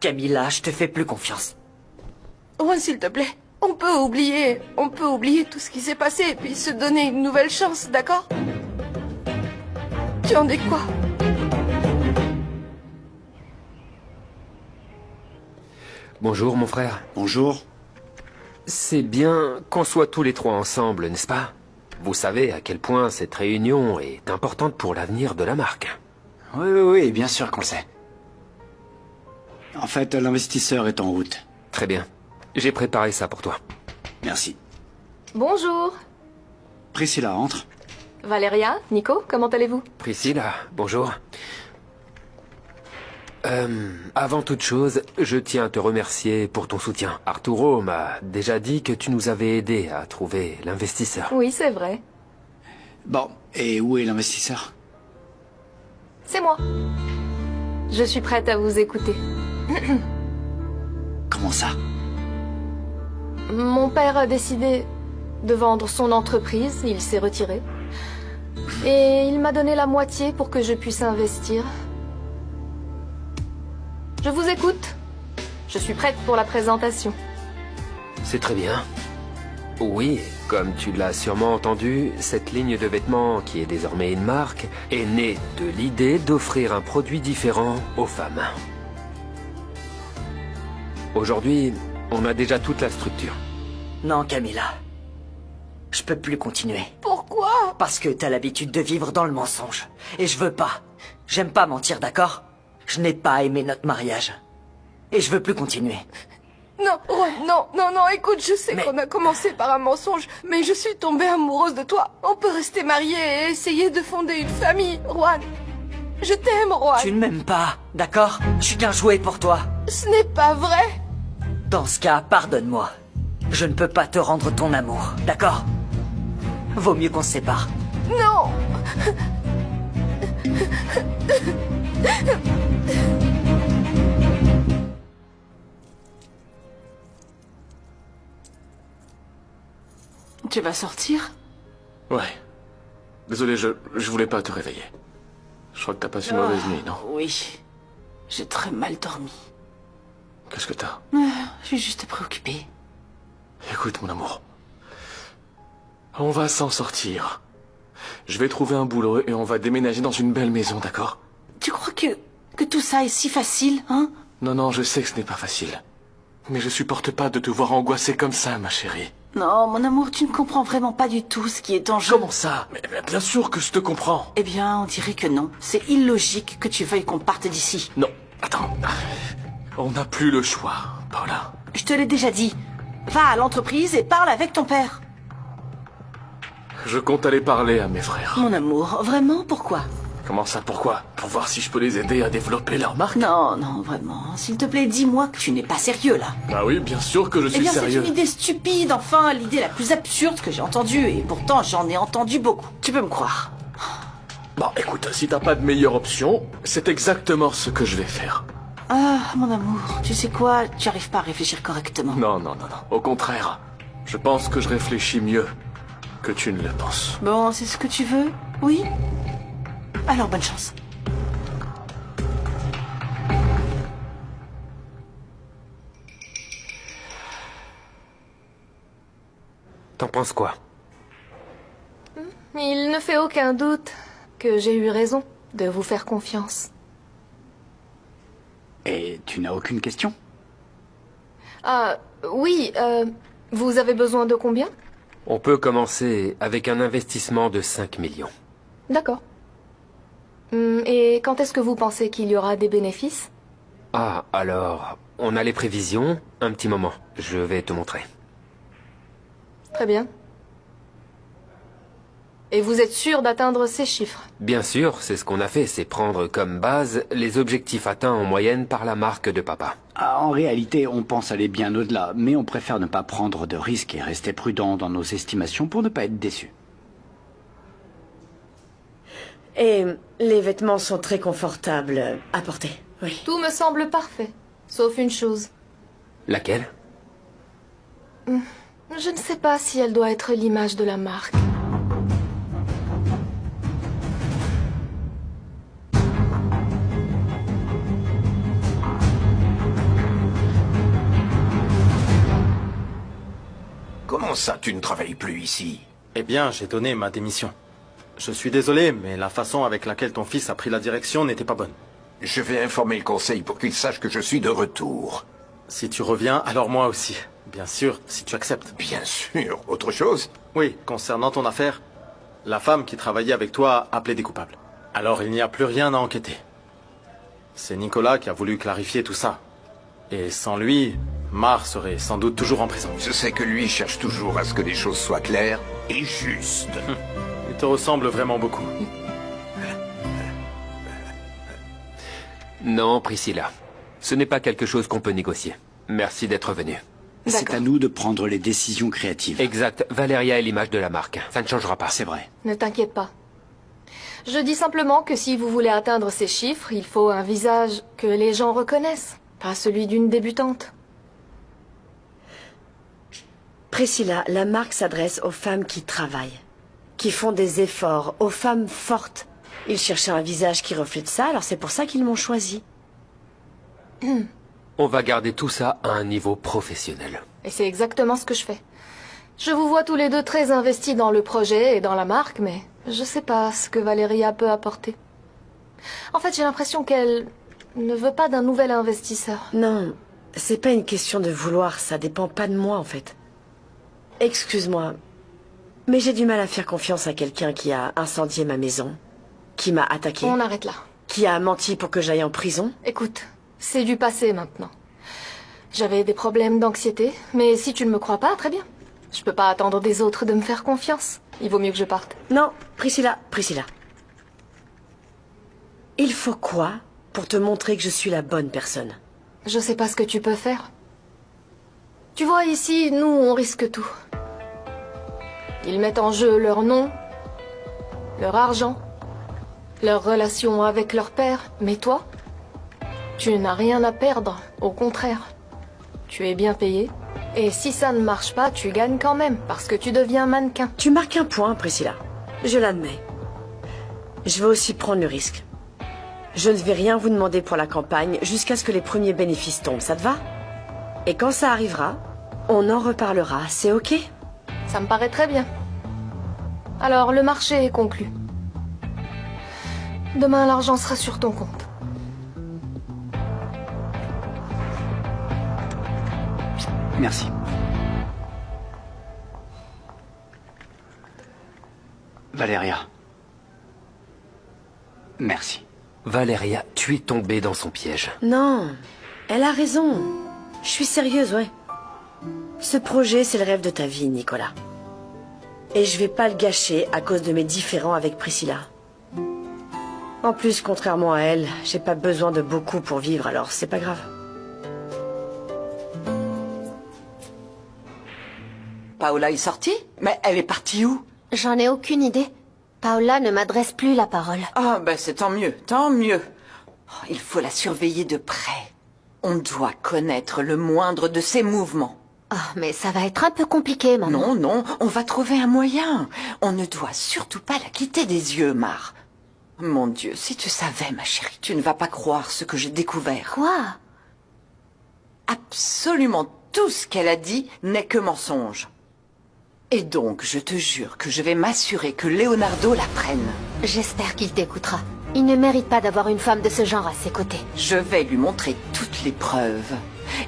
Camilla, je te fais plus confiance. Juan, s'il te plaît, on peut oublier tout ce qui s'est passé et puis se donner une nouvelle chance, d'accord? Tu en dis quoi? Bonjour, mon frère. Bonjour. C'est bien qu'on soit tous les trois ensemble, n'est-ce pas? Vous savez à quel point cette réunion est importante pour l'avenir de la marque. Oui, bien sûr qu'on le sait. En fait, l'investisseur est en route. Très bien. J'ai préparé ça pour toi. Merci. Bonjour. Priscilla, entre. Valéria, Nico, comment allez-vous? Priscilla, bonjour. Avant toute chose, je tiens à te remercier pour ton soutien. Arturo m'a déjà dit que tu nous avais aidés à trouver l'investisseur. Oui, c'est vrai. Bon, et où est l'investisseur? C'est moi. Je suis prête à vous écouter. Comment ça? Mon père a décidé de vendre son entreprise, il s'est retiré. Et il m'a donné la moitié pour que je puisse investir. Je vous écoute. Je suis prête pour la présentation. C'est très bien. Oui, comme tu l'as sûrement entendu, cette ligne de vêtements, qui est désormais une marque, est née de l'idée d'offrir un produit différent aux femmes. Aujourd'hui, on a déjà toute la structure. Non, Camilla. Je peux plus continuer. Pourquoi? Parce que t'as l'habitude de vivre dans le mensonge. Et je veux pas. J'aime pas mentir, d'accord? Je n'ai pas aimé notre mariage. Et je veux plus continuer. Non, Juan, non, écoute, je sais Mais- qu'on a commencé par un mensonge, mais je suis tombée amoureuse de toi. On peut rester mariés et essayer de fonder une famille, Juan. Je t'aime, Juan. Tu ne m'aimes pas, d'accord? Je suis qu'un jouet pour toi. Ce n'est pas vrai. Dans ce cas, pardonne-moi. Je ne peux pas te rendre ton amour, d'accord? Vaut mieux qu'on se sépare. Non. Tu vas sortir? Ouais. Désolé, je voulais pas te réveiller. Je crois que t'as passé une mauvaise nuit, non? Oui. J'ai très mal dormi. Qu'est-ce que t'as? Je suis juste préoccupée. Écoute, mon amour. On va s'en sortir. Je vais trouver un boulot et on va déménager dans une belle maison, d'accord? Tu crois que tout ça est si facile, hein? Non, je sais que ce n'est pas facile. Mais je supporte pas de te voir angoissée comme ça, ma chérie. Non, mon amour, tu ne comprends vraiment pas du tout ce qui est en jeu. Comment ça? Mais bien sûr que je te comprends. Eh bien, on dirait que non. C'est illogique que tu veuilles qu'on parte d'ici. Non, attends. On n'a plus le choix, Paula. Je te l'ai déjà dit. Va à l'entreprise et parle avec ton père. Je compte aller parler à mes frères. Mon amour, vraiment, pourquoi? Comment ça, pourquoi? Pour voir si je peux les aider à développer leur marque? Non, vraiment. S'il te plaît, dis-moi que tu n'es pas sérieux, là. Ah oui, bien sûr que je Eh suis bien, sérieux. c'est une idée stupide, enfin, l'idée la plus absurde que j'ai entendue, et pourtant, j'en ai entendu beaucoup. Tu peux me croire. Bon, écoute, si t'as pas de meilleure option, c'est exactement ce que je vais faire. Ah, mon amour, tu sais quoi? Tu arrives pas à réfléchir correctement. Non. Au contraire, je pense que je réfléchis mieux que tu ne le penses. Bon, c'est ce que tu veux? Oui? Alors, bonne chance. T'en penses quoi? Il ne fait aucun doute que j'ai eu raison de vous faire confiance. Et tu n'as aucune question? Ah, oui, vous avez besoin de combien? On peut commencer avec un investissement de 5 millions. D'accord. Et quand est-ce que vous pensez qu'il y aura des bénéfices? Ah, alors, on a les prévisions. Un petit moment, je vais te montrer. Très bien. Et vous êtes sûr d'atteindre ces chiffres? Bien sûr, c'est ce qu'on a fait, c'est prendre comme base les objectifs atteints en moyenne par la marque de papa. Ah, en réalité, on pense aller bien au-delà, mais on préfère ne pas prendre de risques et rester prudent dans nos estimations pour ne pas être déçus. Et les vêtements sont très confortables à porter, oui. Tout me semble parfait, sauf une chose. Laquelle? Je ne sais pas si elle doit être l'image de la marque. ça, tu ne travailles plus ici? Eh bien, j'ai donné ma démission. Je suis désolé, mais la façon avec laquelle ton fils a pris la direction n'était pas bonne. Je vais informer le conseil pour qu'il sache que je suis de retour. Si tu reviens, alors moi aussi. Bien sûr, si tu acceptes. Bien sûr. Autre chose? Oui, concernant ton affaire, la femme qui travaillait avec toi a plaidé coupable. Alors il n'y a plus rien à enquêter. C'est Nicolas qui a voulu clarifier tout ça. Et sans lui, Mar serait sans doute toujours en prison. Je sais que lui cherche toujours à ce que les choses soient claires et justes. Il te ressemble vraiment beaucoup. Non, Priscilla. Ce n'est pas quelque chose qu'on peut négocier. Merci d'être venu. C'est à nous de prendre les décisions créatives. Exact. Valéria est l'image de la marque. Ça ne changera pas. C'est vrai. Ne t'inquiète pas. Je dis simplement que si vous voulez atteindre ces chiffres, il faut un visage que les gens reconnaissent, pas celui d'une débutante. Priscilla, la marque s'adresse aux femmes qui travaillent, qui font des efforts, aux femmes fortes. Ils cherchaient un visage qui reflète ça, alors c'est pour ça qu'ils m'ont choisi. On va garder tout ça à un niveau professionnel. Et c'est exactement ce que je fais. Je vous vois tous les deux très investis dans le projet et dans la marque, mais je sais pas ce que Valéria peut apporter. En fait, j'ai l'impression qu'elle ne veut pas d'un nouvel investisseur. Non, c'est pas une question de vouloir, ça dépend pas de moi en fait. Excuse-moi, mais j'ai du mal à faire confiance à quelqu'un qui a incendié ma maison, qui m'a attaqué, On arrête là. qui a menti pour que j'aille en prison. Écoute, c'est du passé maintenant. J'avais des problèmes d'anxiété, mais si tu ne me crois pas, très bien. Je peux pas attendre des autres de me faire confiance. Il vaut mieux que je parte. Non, Priscilla. Il faut quoi pour te montrer que je suis la bonne personne? Je sais pas ce que tu peux faire. Tu vois, ici, nous, on risque tout. Ils mettent en jeu leur nom, leur argent, leur relation avec leur père. Mais toi, tu n'as rien à perdre. Au contraire. Tu es bien payé. Et si ça ne marche pas, tu gagnes quand même, parce que tu deviens mannequin. Tu marques un point, Priscilla. Je l'admets. Je vais aussi prendre le risque. Je ne vais rien vous demander pour la campagne jusqu'à ce que les premiers bénéfices tombent, ça te va? Et quand ça arrivera, on en reparlera, c'est ok? Ça me paraît très bien. Alors, le marché est conclu. Demain, l'argent sera sur ton compte. Merci. Valéria. Merci. Valéria, tu es tombée dans son piège. Non, elle a raison. Je suis sérieuse, ouais. Ce projet, c'est le rêve de ta vie, Nicolas. Et je vais pas le gâcher à cause de mes différends avec Priscilla. En plus, contrairement à elle, j'ai pas besoin de beaucoup pour vivre, alors c'est pas grave. Paola est sortie? Mais elle est partie où? J'en ai aucune idée. Paola ne m'adresse plus la parole. Ah, ben c'est tant mieux, tant mieux. Oh, il faut la surveiller de près. On doit connaître le moindre de ses mouvements. Oh, mais ça va être un peu compliqué, maman. Non, non, on va trouver un moyen. On ne doit surtout pas la quitter des yeux, Mar. Mon Dieu, si tu savais, ma chérie, tu ne vas pas croire ce que j'ai découvert. Quoi? Absolument tout ce qu'elle a dit n'est que mensonge. Et donc, je te jure que je vais m'assurer que Leonardo la prenne. J'espère qu'il t'écoutera. Il ne mérite pas d'avoir une femme de ce genre à ses côtés. Je vais lui montrer toutes les preuves.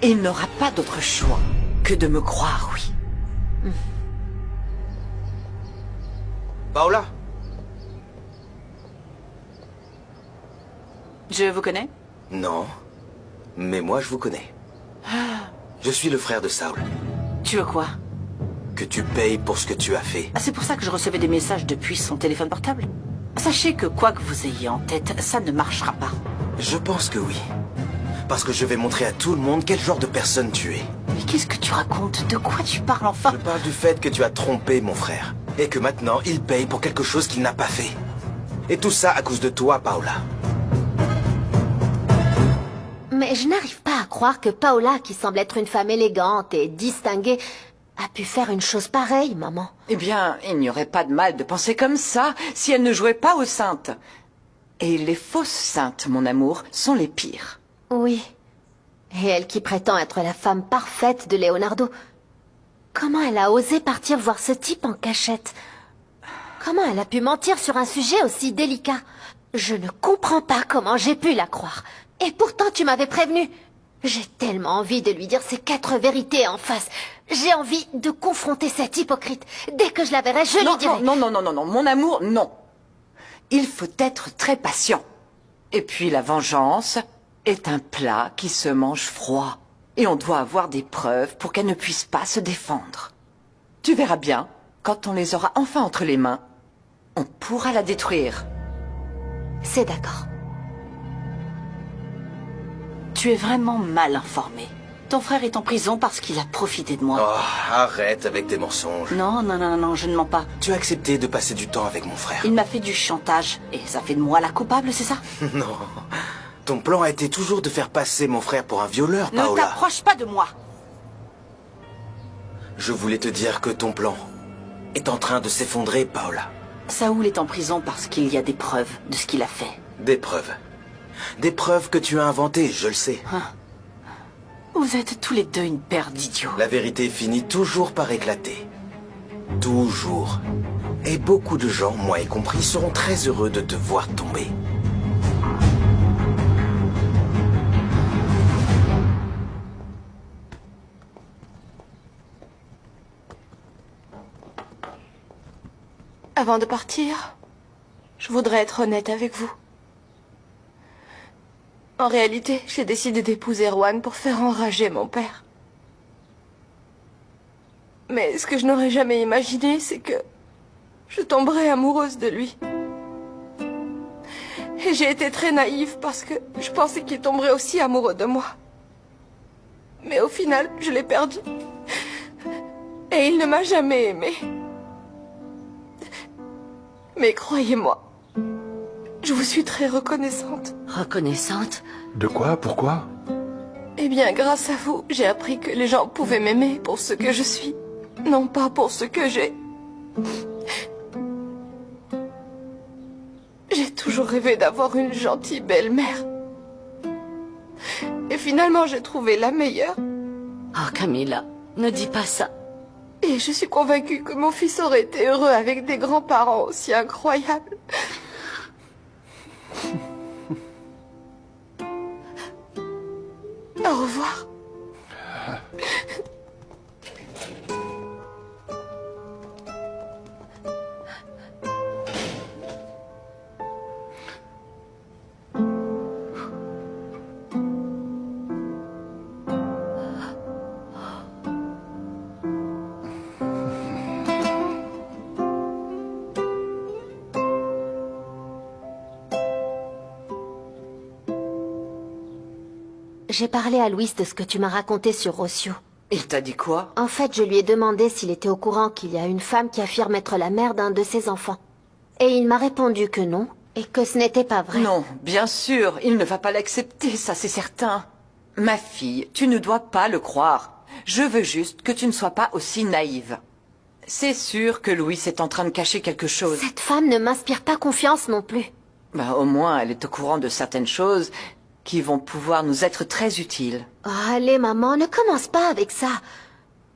Et il n'aura pas d'autre choix que de me croire, oui. Paola? Je vous connais? Non. Mais moi, je vous connais. Je suis le frère de Saul. Tu veux quoi? Que tu payes pour ce que tu as fait. Ah, c'est pour ça que je recevais des messages depuis son téléphone portable. Sachez que quoi que vous ayez en tête, ça ne marchera pas. Je pense que oui. Parce que je vais montrer à tout le monde quel genre de personne tu es. Mais qu'est-ce que tu racontes? De quoi tu parles enfin? Je parle du fait que tu as trompé mon frère. Et que maintenant, il paye pour quelque chose qu'il n'a pas fait. Et tout ça à cause de toi, Paola. Mais je n'arrive pas à croire que Paola, qui semble être une femme élégante et distinguée, a pu faire une chose pareille, maman. Eh bien, il n'y aurait pas de mal de penser comme ça si elle ne jouait pas aux saintes. Et les fausses saintes, mon amour, sont les pires. Oui. Et elle qui prétend être la femme parfaite de Leonardo. Comment elle a osé partir voir ce type en cachette? Comment elle a pu mentir sur un sujet aussi délicat? Je ne comprends pas comment j'ai pu la croire. Et pourtant tu m'avais prévenu. J'ai tellement envie de lui dire ces 4 vérités en face. J'ai envie de confronter cette hypocrite. Dès que je la verrai, je lui dirai... Non, mon amour, non. Il faut être très patient. Et puis la vengeance est un plat qui se mange froid. Et on doit avoir des preuves pour qu'elle ne puisse pas se défendre. Tu verras bien, quand on les aura enfin entre les mains, on pourra la détruire. C'est d'accord. Tu es vraiment mal informé. Ton frère est en prison parce qu'il a profité de moi. Oh, arrête avec tes mensonges. Non, je ne mens pas. Tu as accepté de passer du temps avec mon frère. Il m'a fait du chantage, et ça fait de moi la coupable, c'est ça? Non. Ton plan a été toujours de faire passer mon frère pour un violeur, Ne Paola. t'approche pas de moi. Je voulais te dire que ton plan est en train de s'effondrer, Paola. Saoul est en prison parce qu'il y a des preuves de ce qu'il a fait. Des preuves. Des preuves que tu as inventées, je le sais. Vous êtes tous les deux une paire d'idiots. La vérité finit toujours par éclater. Toujours. Et beaucoup de gens, moi y compris, seront très heureux de te voir tomber. Avant de partir, je voudrais être honnête avec vous. En réalité, j'ai décidé d'épouser Juan pour faire enrager mon père. Mais ce que je n'aurais jamais imaginé, c'est que je tomberais amoureuse de lui. Et j'ai été très naïve parce que je pensais qu'il tomberait aussi amoureux de moi. Mais au final, je l'ai perdu. Et il ne m'a jamais aimée. Mais croyez-moi, je vous suis très reconnaissante. Reconnaissante? De quoi? Pourquoi? Eh bien, grâce à vous, j'ai appris que les gens pouvaient m'aimer pour ce que je suis, non pas pour ce que j'ai. J'ai toujours rêvé d'avoir une gentille belle-mère. Et finalement, j'ai trouvé la meilleure. Oh, Camilla, ne dis pas ça. Et je suis convaincue que mon fils aurait été heureux avec des grands-parents aussi incroyables. Au revoir. J'ai parlé à Luis de ce que tu m'as raconté sur Rocio. Il t'a dit quoi? En fait, je lui ai demandé s'il était au courant qu'il y a une femme qui affirme être la mère d'un de ses enfants. Et il m'a répondu que non, et que ce n'était pas vrai. Non, bien sûr, il ne va pas l'accepter, ça c'est certain. Ma fille, tu ne dois pas le croire. Je veux juste que tu ne sois pas aussi naïve. C'est sûr que Louis est en train de cacher quelque chose. Cette femme ne m'inspire pas confiance non plus. Bah, au moins, elle est au courant de certaines choses qui vont pouvoir nous être très utiles. Oh, allez, maman, ne commence pas avec ça.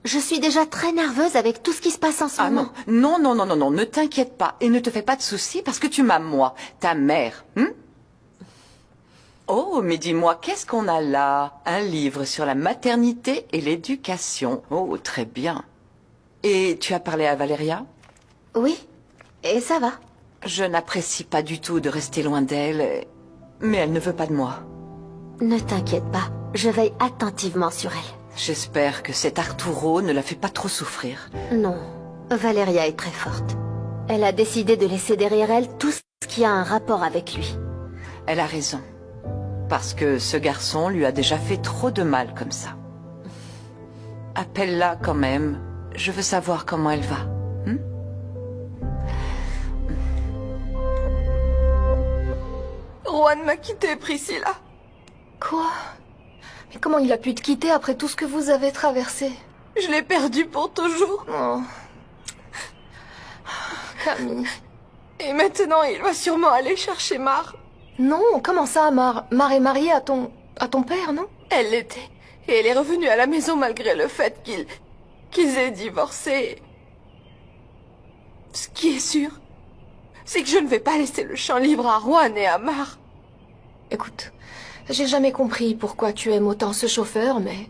Je suis déjà très nerveuse avec tout ce qui se passe en ce moment. Non, ne t'inquiète pas et ne te fais pas de soucis parce que tu m'as moi, ta mère. Oh, mais dis-moi, qu'est-ce qu'on a là? Un livre sur la maternité et l'éducation. Oh, très bien. Et tu as parlé à Valéria? Oui, et ça va. Je n'apprécie pas du tout de rester loin d'elle, mais elle ne veut pas de moi. Ne t'inquiète pas, je veille attentivement sur elle. J'espère que cet Arturo ne la fait pas trop souffrir. Non, Valéria est très forte. Elle a décidé de laisser derrière elle tout ce qui a un rapport avec lui. Elle a raison. Parce que ce garçon lui a déjà fait trop de mal comme ça. Appelle-la quand même. Je veux savoir comment elle va. Juan m'a quitté, Priscilla. Quoi? Mais comment il a pu te quitter après tout ce que vous avez traversé? Je l'ai perdu pour toujours. Oh. Camille. Et maintenant, il va sûrement aller chercher Mar. Non, comment ça, Mar? Mar est mariée à ton père, non? Elle l'était. Et elle est revenue à la maison malgré le fait qu'ils aient divorcé. Ce qui est sûr, c'est que je ne vais pas laisser le champ libre à Juan et à Mar. Écoute, j'ai jamais compris pourquoi tu aimes autant ce chauffeur, mais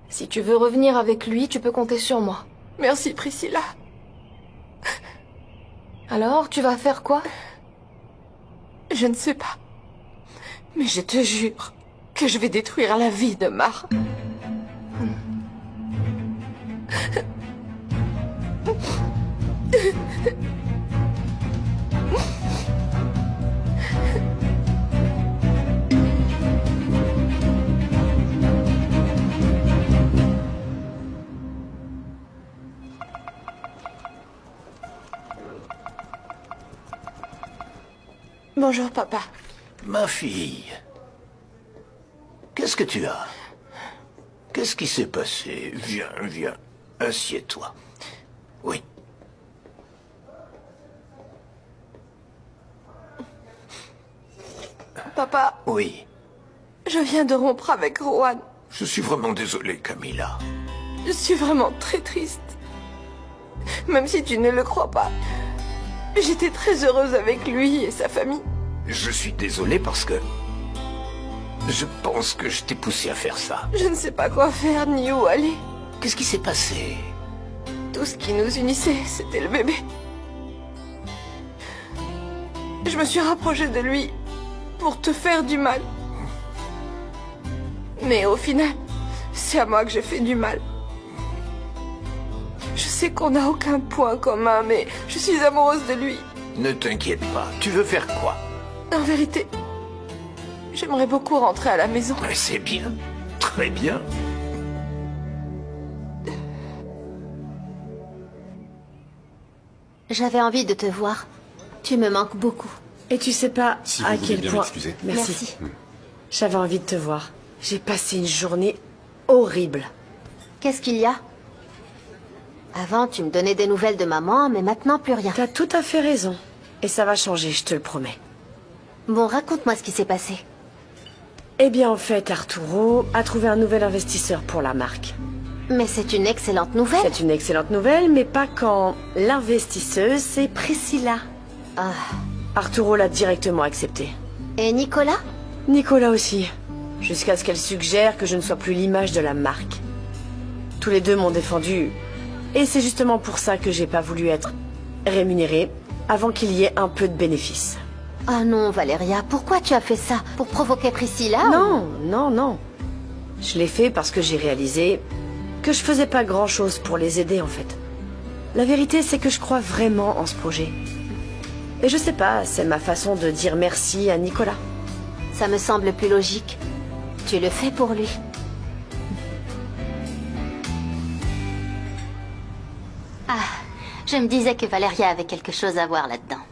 si tu veux revenir avec lui, tu peux compter sur moi. Merci, Priscilla. Alors, tu vas faire quoi? Je ne sais pas. Mais je te jure que je vais détruire la vie de Mar. Bonjour, papa. Ma fille, qu'est-ce que tu as? Qu'est-ce qui s'est passé? Viens, viens, assieds-toi. Oui. Papa, Oui. je viens de rompre avec Juan. Je suis vraiment désolé, Camilla. Je suis vraiment très triste. Même si tu ne le crois pas, j'étais très heureuse avec lui et sa famille. Je suis désolé parce que... Je pense que je t'ai poussé à faire ça. Je ne sais pas quoi faire ni où aller. Qu'est-ce qui s'est passé? Tout ce qui nous unissait, c'était le bébé. Je me suis rapprochée de lui pour te faire du mal. Mais au final, c'est à moi que j'ai fait du mal. Je sais qu'on n'a aucun point commun, mais je suis amoureuse de lui. Ne t'inquiète pas. Tu veux faire quoi? En vérité, j'aimerais beaucoup rentrer à la maison. C'est bien. Très bien. J'avais envie de te voir. Tu me manques beaucoup. Et tu sais pas Si à vous voulez quel bien point... m'excuser. Merci. J'avais envie de te voir. J'ai passé une journée horrible. Qu'est-ce qu'il y a? Avant, tu me donnais des nouvelles de maman, mais maintenant, plus rien. T'as tout à fait raison. Et ça va changer, je te le promets. Bon, raconte-moi ce qui s'est passé. Eh bien, en fait, Arturo a trouvé un nouvel investisseur pour la marque. Mais c'est une excellente nouvelle. C'est une excellente nouvelle, mais pas quand l'investisseuse, c'est Priscilla. Ah. Arturo l'a directement accepté. Et Nicolas? Nicolas aussi. Jusqu'à ce qu'elle suggère que je ne sois plus l'image de la marque. Tous les deux m'ont défendu. Et c'est justement pour ça que j'ai pas voulu être rémunérée avant qu'il y ait un peu de bénéfice. Ah non, Valeria, pourquoi tu as fait ça? Pour provoquer Priscilla? Non, non, non. Je l'ai fait parce que j'ai réalisé que je faisais pas grand-chose pour les aider, en fait. La vérité, c'est que je crois vraiment en ce projet. Et je sais pas, c'est ma façon de dire merci à Nicolas. Ça me semble plus logique. Tu le fais pour lui. Ah, je me disais que Valeria avait quelque chose à voir là-dedans.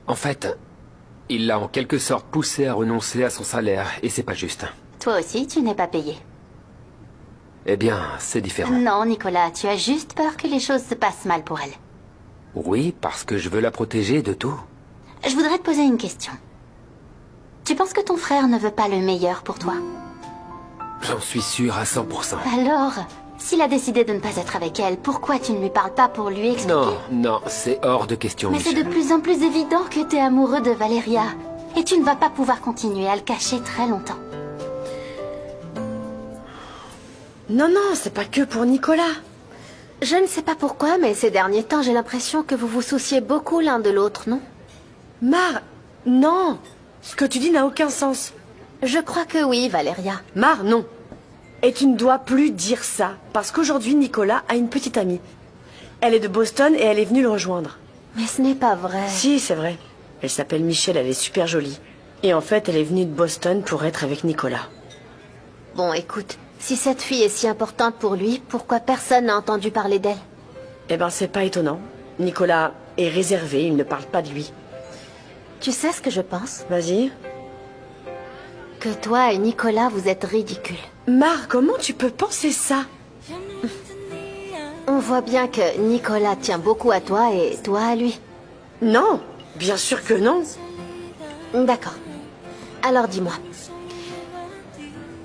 En fait, il l'a en quelque sorte poussé à renoncer à son salaire, et c'est pas juste. Toi aussi, tu n'es pas payé. Eh bien, c'est différent. Non, Nicolas, tu as juste peur que les choses se passent mal pour elle. Oui, parce que je veux la protéger de tout. Je voudrais te poser une question. Tu penses que ton frère ne veut pas le meilleur pour toi? J'en suis sûr à 100%. Alors, s'il a décidé de ne pas être avec elle, pourquoi tu ne lui parles pas pour lui expliquer? Non, non, c'est hors de question, Mais c'est Michel. de plus en plus évident que t'es amoureux de Valeria. Et tu ne vas pas pouvoir continuer à le cacher très longtemps. Non, non, c'est pas que pour Nicolas. Je ne sais pas pourquoi, mais ces derniers temps, j'ai l'impression que vous vous souciez beaucoup l'un de l'autre, non? Mar, non. Ce que tu dis n'a aucun sens. Je crois que oui, Valeria. Mar, non. Et tu ne dois plus dire ça, parce qu'aujourd'hui, Nicolas a une petite amie. Elle est de Boston et elle est venue le rejoindre. Mais ce n'est pas vrai. Si, c'est vrai. Elle s'appelle Michelle, elle est super jolie. Et en fait, elle est venue de Boston pour être avec Nicolas. Bon, écoute, si cette fille est si importante pour lui, pourquoi personne n'a entendu parler d'elle? Eh ben, c'est pas étonnant. Nicolas est réservé, il ne parle pas de lui. Tu sais ce que je pense? Vas-y. Que toi et Nicolas, vous êtes ridicules. Mar, comment tu peux penser ça? On voit bien que Nicolas tient beaucoup à toi et toi à lui. Non, bien sûr que non. D'accord. Alors dis-moi.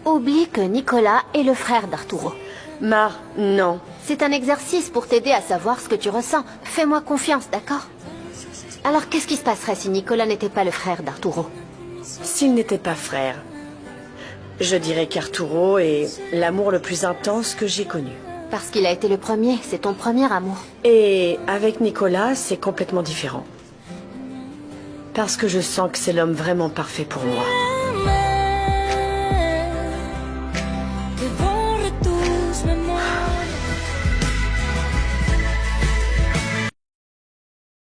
Oublie que Nicolas est le frère d'Arturo. Mar, non. C'est un exercice pour t'aider à savoir ce que tu ressens. Fais-moi confiance, d'accord? Alors, qu'est-ce qui se passerait si Nicolas n'était pas le frère d'Arturo? S'il n'était pas frère, je dirais qu'Arturo est l'amour le plus intense que j'ai connu. Parce qu'il a été le premier, c'est ton premier amour. Et avec Nicolas, c'est complètement différent. Parce que je sens que c'est l'homme vraiment parfait pour moi.